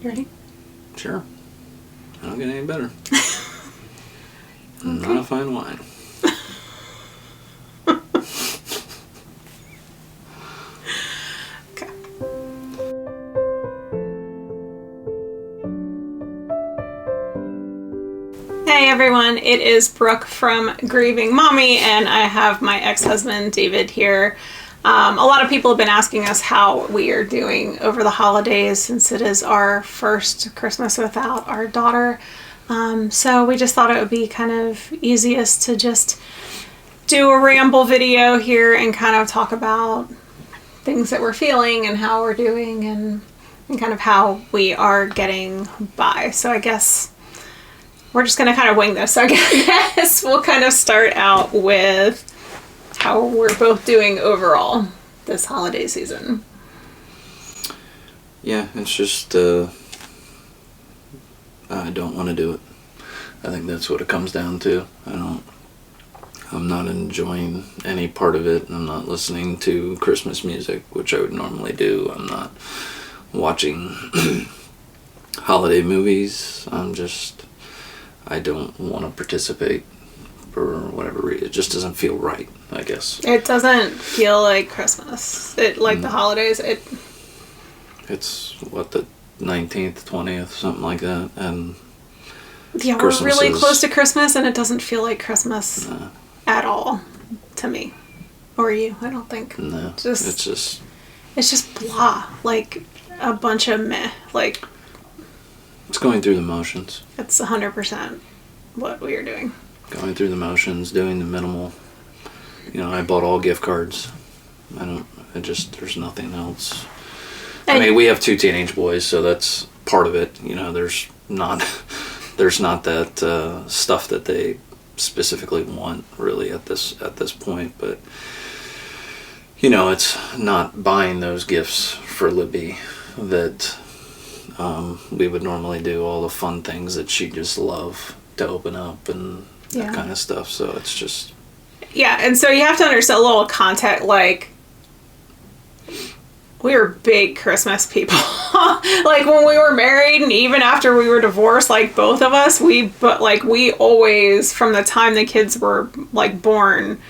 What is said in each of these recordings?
You ready? Sure. I don't get any better. Okay. Not a fine wine. Okay. Hey everyone, it is Brooke from Grieving Mommy, and I have my ex-husband David here. A lot of people have been asking us how we are doing over the holidays since it is our first Christmas without our daughter. So we just thought it would be kind of easiest to just do a ramble video here and kind of talk about things that we're feeling and how we're doing and kind of how we are getting by. So I guess we're just going to kind of wing this. So I guess we'll kind of start out with how we're both doing overall this holiday season. Yeah, it's just, I don't want to do it. I think that's what it comes down to. I'm not enjoying any part of it. I'm not listening to Christmas music, which I would normally do. I'm not watching holiday movies. I don't want to participate for whatever reason. It just doesn't feel right, I guess. It doesn't feel like Christmas. The holidays. It's what, the 19th, 20th, something like that, and yeah, we're really close to Christmas, and it doesn't feel like Christmas at all to me or you. I don't think. No, it's just blah, like a bunch of meh. Like it's going through the motions. It's 100% what we are doing. Going through the motions, doing the minimal. I bought all gift cards. There's nothing else. I mean, we have 2 teenage boys, so that's part of it. There's not that stuff that they specifically want really at this point. But it's not buying those gifts for Libby that we would normally do, all the fun things that she just love to open up and that kind of stuff. So it's just... Yeah, and so you have to understand a little context, like, we were big Christmas people. Like, when we were married and even after we were divorced, like, both of us, we always, from the time the kids were, like, born,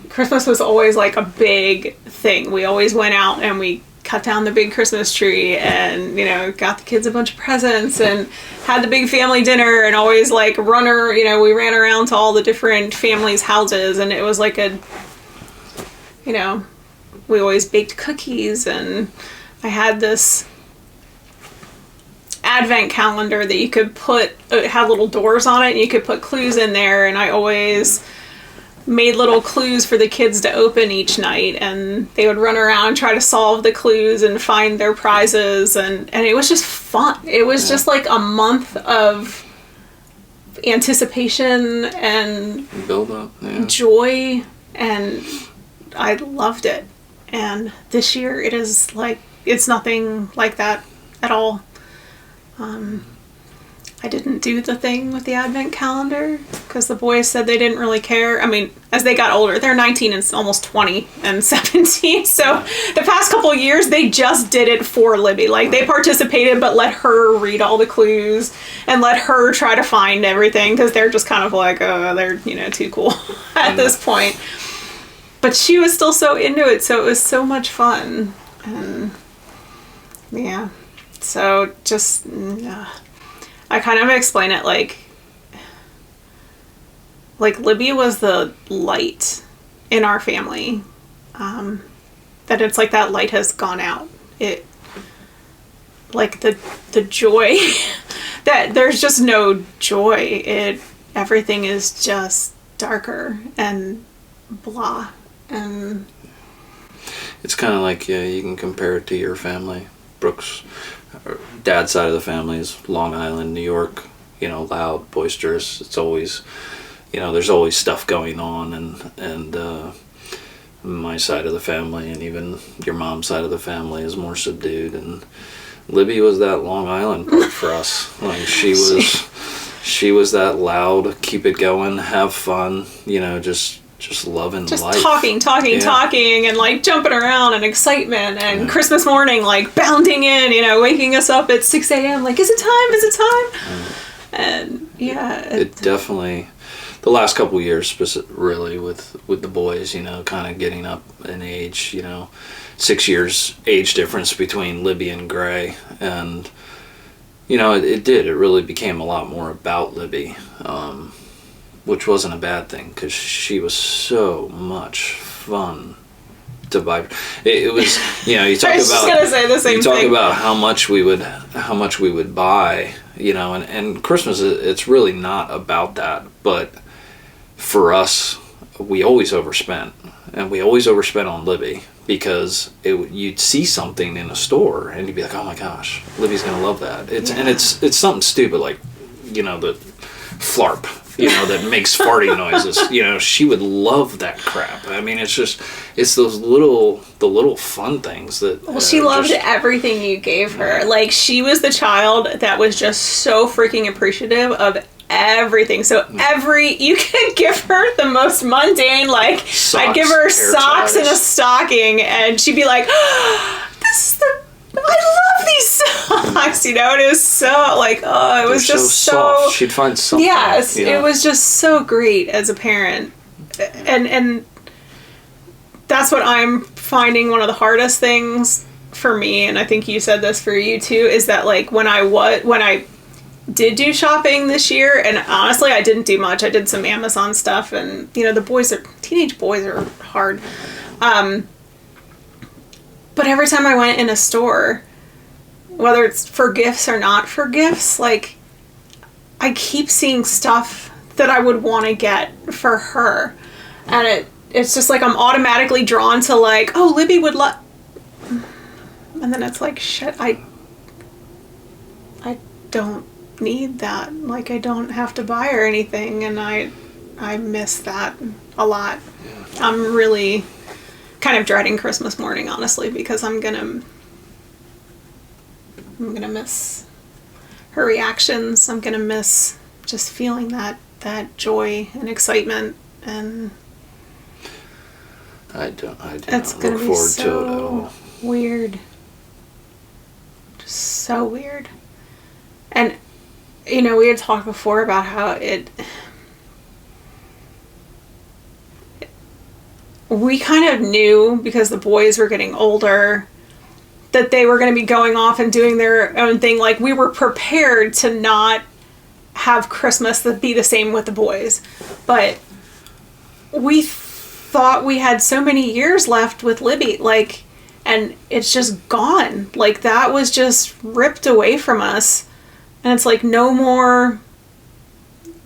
Christmas was always, like, a big thing. We always went out and we cut down the big Christmas tree and, got the kids a bunch of presents and had the big family dinner and always, like, we ran around to all the different families' houses, and it was like we always baked cookies, and I had this advent calendar that you could it had little doors on it, and you could put clues in there, and I always made little clues for the kids to open each night, and they would run around and try to solve the clues and find their prizes, and it was just fun. It was just like a month of anticipation and build up, joy, and I loved it. And this year it is like, it's nothing like that at all. I didn't do the thing with the advent calendar because the boys said they didn't really care. I mean, as they got older, they're 19 and almost 20 and 17. So the past couple of years, they just did it for Libby. Like, they participated, but let her read all the clues and let her try to find everything because they're just kind of like, they're, too cool at this point. But she was still so into it, so it was so much fun. And yeah, so just... I kind of explain it like Libby was the light in our family. That it's like that light has gone out. It, like the joy, that there's just no joy. Everything is just darker and blah. And it's kind of like, you can compare it to your family. Brooke's dad's side of the family is Long Island, New York, loud, boisterous. It's always, there's always stuff going on, and my side of the family and even your mom's side of the family is more subdued, and Libby was that Long Island part for us. Like, she was that loud, keep it going, have fun, just just loving just life. talking, and like jumping around and excitement and Christmas morning, like bounding in, waking us up at 6 a.m. like, is it time? And it definitely, the last couple years, really with the boys, kind of getting up in age, 6 years age difference between Libby and Gray, and it really became a lot more about Libby, which wasn't a bad thing, because she was so much fun to buy. It was, you talk I was just gonna say the same thing. About how much we would buy, and Christmas, it's really not about that, but for us, we always overspent, and we always overspent on Libby, because you'd see something in a store and you'd be like, oh my gosh, Libby's gonna love that. And it's something stupid, like, the flarp, that makes farting noises. She would love that crap. I mean, it's those little fun things that. Well, she loved everything you gave her. Like, she was the child that was just so freaking appreciative of everything. So you could give her the most mundane, like, socks, I'd give her socks and a stocking, and she'd be like, I love these socks, and it was so, like, it was just so soft. She'd find something. Yes, it was just so great as a parent. And that's what I'm finding one of the hardest things for me, and I think you said this for you too, is that, like, when I did do shopping this year, and honestly, I didn't do much. I did some Amazon stuff, and teenage boys are hard. But every time I went in a store, whether it's for gifts or not for gifts, like, I keep seeing stuff that I would want to get for her, and it's just like I'm automatically drawn to, like, oh, Libby would love, and then it's like, shit, I don't need that. Like, I don't have to buy her anything, and I miss that a lot. I'm really kind of dreading Christmas morning, honestly, because I'm gonna miss her reactions. I'm gonna miss just feeling that joy and excitement, and I do it's not gonna look be forward so to it at all. weird. Just so weird. And we had talked before about how we kind of knew, because the boys were getting older, that they were going to be going off and doing their own thing. Like, we were prepared to not have Christmas that be the same with the boys. But we thought we had so many years left with Libby, like, and it's just gone. Like, that was just ripped away from us. And it's like, no more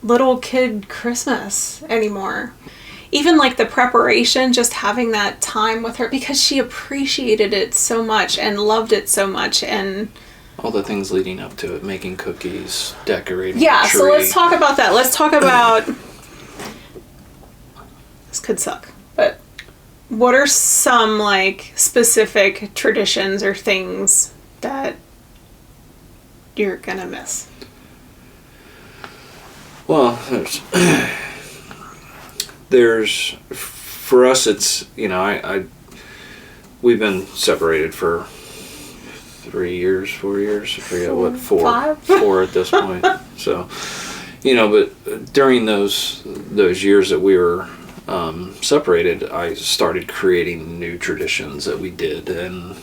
little kid Christmas anymore. Even like the preparation, just having that time with her, because she appreciated it so much and loved it so much, and all the things leading up to it, making cookies, decorating the tree. So let's talk about that. Let's talk about this could suck, but what are some, like, specific traditions or things that you're gonna miss? Well, there's for us, it's, we've been separated for 3 years, 4 years, I forget what, 4 at this point. So, but during those years that we were separated, I started creating new traditions that we did, and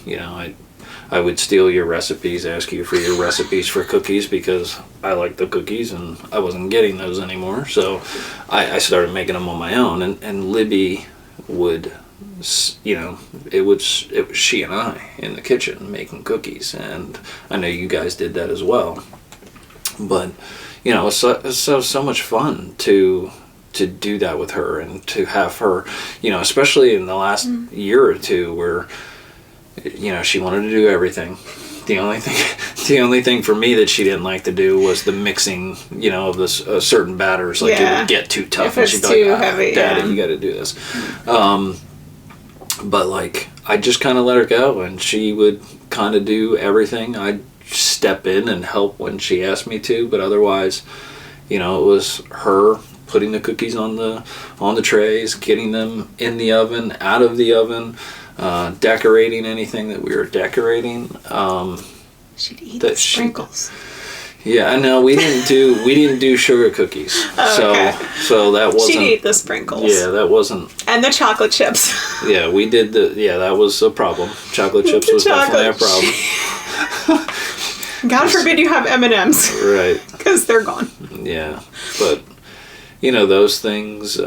I would steal your recipes, ask you for your recipes for cookies, because I like the cookies and I wasn't getting those anymore. So I started making them on my own, and Libby would, it was she and I in the kitchen making cookies, and I know you guys did that as well. But it was so much fun to do that with her, and to have her, especially in the last year or two, where she wanted to do everything. The only thing for me that she didn't like to do was the mixing, of this certain batters. Like, it would get too tough, and she'd be like, heavy, Daddy, you got to do this. But, like, I just kind of let her go, and she would kind of do everything. I'd step in and help when she asked me to, but otherwise, it was her putting the cookies on the trays, getting them in the oven, out of the oven, decorating anything that we were decorating. She'd eat the sprinkles. Yeah, no, we didn't do sugar cookies. Oh, okay. So that wasn't. She'd eat the sprinkles. Yeah, that wasn't. And the chocolate chips. Yeah, we did that was a problem. Chocolate chips was definitely a problem. God forbid you have M&Ms. Right. Because they're gone. Yeah, but those things,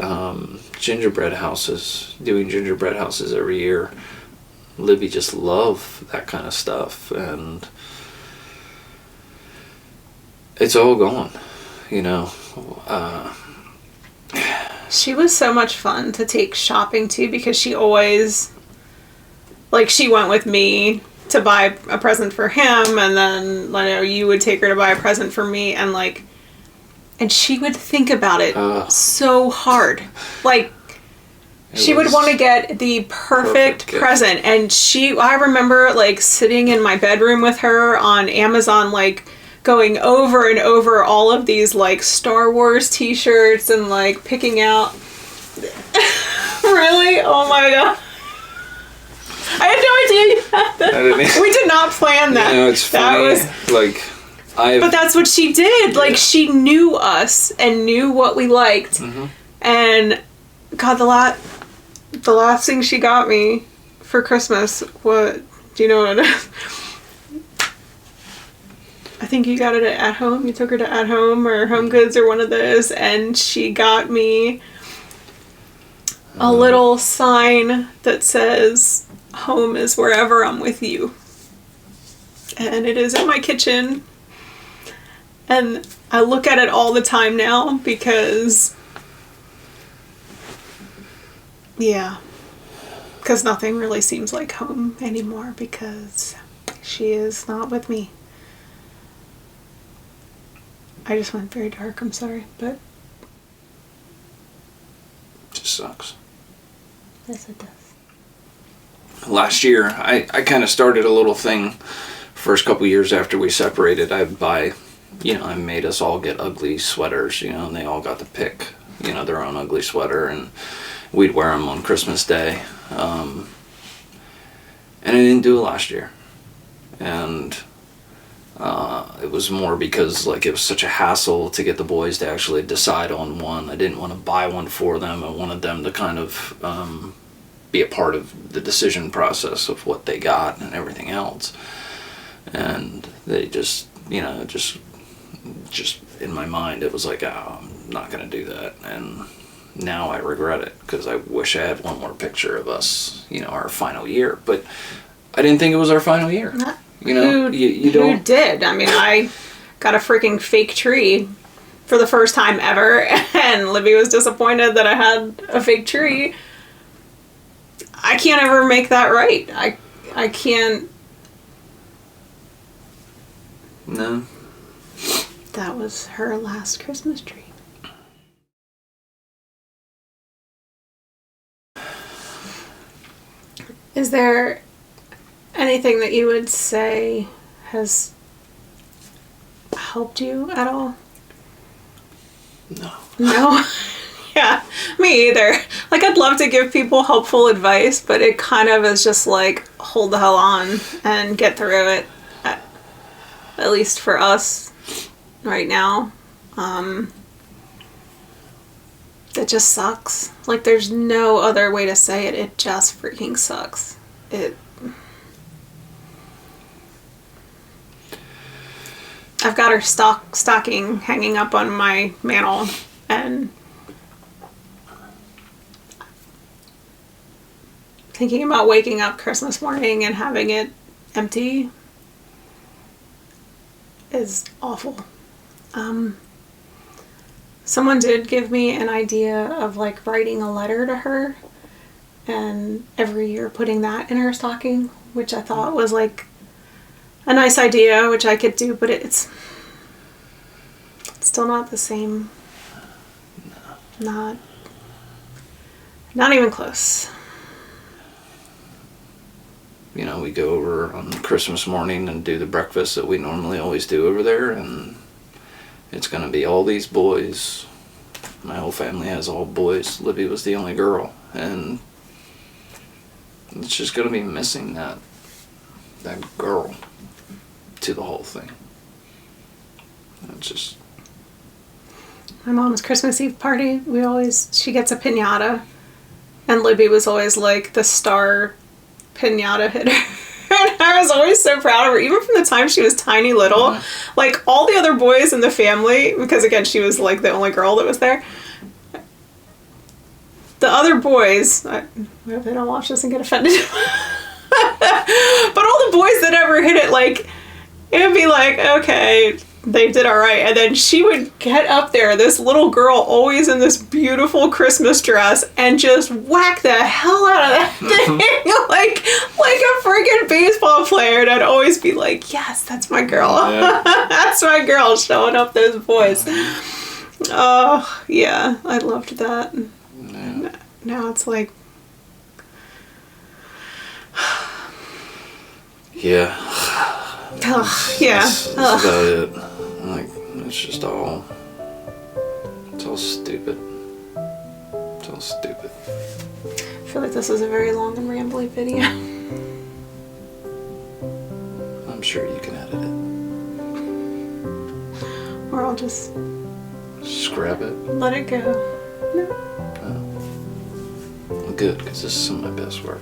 gingerbread houses, doing gingerbread houses every year. Libby just loved that kind of stuff, and it's all gone, She was so much fun to take shopping to, because she always, she went with me to buy a present for him, and then you would take her to buy a present for me, and she would think about it so hard. She would want to get the perfect present, and I remember sitting in my bedroom with her on Amazon, going over and over all of these Star Wars t-shirts and picking out. Really? Oh my god. I had no idea you had that. We did not plan that. It's funny. But that's what she did. Yeah. She knew us and knew what we liked. Mm-hmm. And God, the last thing she got me for Christmas, do you know what it is? I think you got it at Home. You took her to At Home or Home Goods or one of those, and she got me a little sign that says, "Home is wherever I'm with you." And it is in my kitchen. And I look at it all the time now because nothing really seems like home anymore because she is not with me. I just went very dark, I'm sorry, but... It just sucks. Yes, it does. Last year, I kind of started a little thing. First couple years after we separated, I'd buy, I made us all get ugly sweaters, and they all got to pick, their own ugly sweater, and we'd wear them on Christmas Day. And I didn't do it last year. And... it was more because it was such a hassle to get the boys to actually decide on one. I didn't want to buy one for them. I wanted them to kind of be a part of the decision process of what they got and everything else. And they just in my mind it was I'm not going to do that. And now I regret it because I wish I had one more picture of us, our final year. But I didn't think it was our final year. You don't. Who did? I mean, I got a freaking fake tree for the first time ever, and Libby was disappointed that I had a fake tree. I can't ever make that right. I can't. No. That was her last Christmas tree. Is there anything that you would say has helped you at all? No. No? Yeah, me either. I'd love to give people helpful advice, but it kind of is just hold the hell on and get through it. At least for us right now. It just sucks. There's no other way to say it. It just freaking sucks. I've got her stocking hanging up on my mantle, and thinking about waking up Christmas morning and having it empty is awful. Someone did give me an idea of writing a letter to her and every year putting that in her stocking, which I thought was a nice idea, which I could do, but it's still not the same. No. Not even close. We go over on Christmas morning and do the breakfast that we normally always do over there, and it's going to be all these boys my whole family has all boys. Libby was the only girl, and it's just gonna be missing that girl to the whole thing. It's just my mom's Christmas Eve party. She gets a piñata, and Libby was always like the star piñata hitter. And I was always so proud of her, even from the time she was tiny little. Mm-hmm. Like all the other boys in the family, because again she was like the only girl that was there. The other boys, I hope they don't watch this and get offended. But all the boys that ever hit it, like, it would be like, okay, they did all right. And then she would get up there, this little girl, always in this beautiful Christmas dress, and just whack the hell out of that thing, like a freaking baseball player. And I'd always be like, yes, that's my girl. Yeah. That's my girl showing up those boys. Oh, yeah, I loved that. Yeah. Now it's like... Yeah. Ugh, yeah. That's about it. Like, it's just all... It's all stupid. It's all stupid. I feel like this is a very long and rambly video. I'm sure you can edit it. Or I'll just Scrap it. let it go. No. Well, good, because this is some of my best work.